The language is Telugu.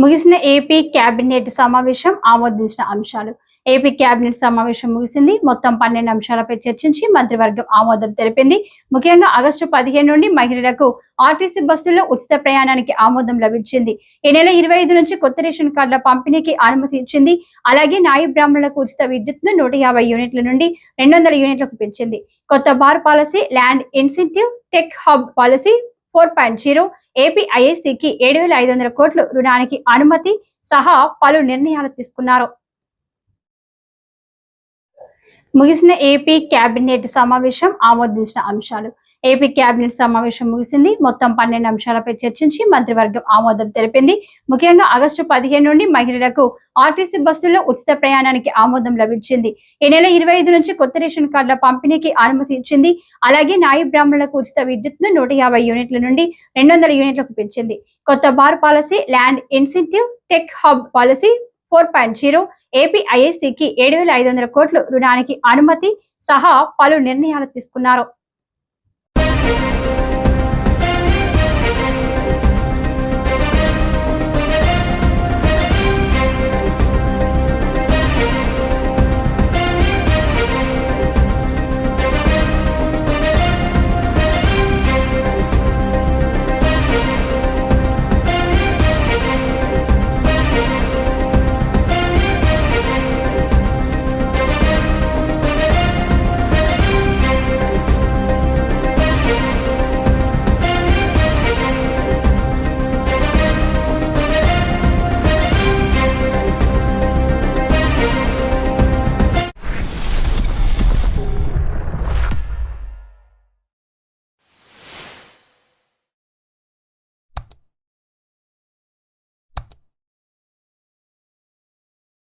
ముగిసిన ఏపీ కేబినెట్ సమావేశం ఆమోదించిన అంశాలు. ఏపీ కేబినెట్ సమావేశం ముగిసింది. మొత్తం 12 అంశాలపై చర్చించి మంత్రివర్గం ఆమోదం తెలిపింది. ముఖ్యంగా ఆగస్టు 15 నుండి మహిళలకు ఆర్టీసీ బస్సుల్లో ఉచిత ప్రయాణానికి ఆమోదం లభించింది. ఈ నెల 25 నుంచి కొత్త రేషన్ కార్డుల పంపిణీకి అనుమతి ఇచ్చింది. అలాగే నాయి బ్రాహ్మణులకు ఉచిత విద్యుత్ను 150 యూనిట్ల నుండి 200 యూనిట్లకు పెంచింది. కొత్త bar policy, land incentive, tech hub policy 4.0, AP ఐఐసికి 7,500 కోట్ల రుణానికి అనుమతి సహా పలు నిర్ణయాలు తీసుకున్నారు. ముగిసిన ఏపీ కేబినెట్ సమావేశం ఆమోదించిన అంశాలు. ఏపీ కేబినెట్ సమావేశం ముగిసింది. మొత్తం 12 అంశాలపై చర్చించి మంత్రివర్గం ఆమోదం తెలిపింది. ముఖ్యంగా ఆగస్టు 15 నుండి మహిళలకు ఆర్టీసీ బస్సుల్లో ఉచిత ప్రయాణానికి ఆమోదం లభించింది. ఈ నెల 25 నుంచి కొత్త రేషన్ కార్డుల పంపిణీకి అనుమతి ఇచ్చింది. అలాగే నాయి బ్రాహ్మణులకు ఉచిత విద్యుత్ను 150 యూనిట్ల నుండి 200 యూనిట్లకు పెంచింది. కొత్త bar policy, land incentive, tech hub policy 4.0, AP ఐఐసికి 7,500 కోట్ల రుణానికి అనుమతి సహా పలు నిర్ణయాలు తీసుకున్నారు.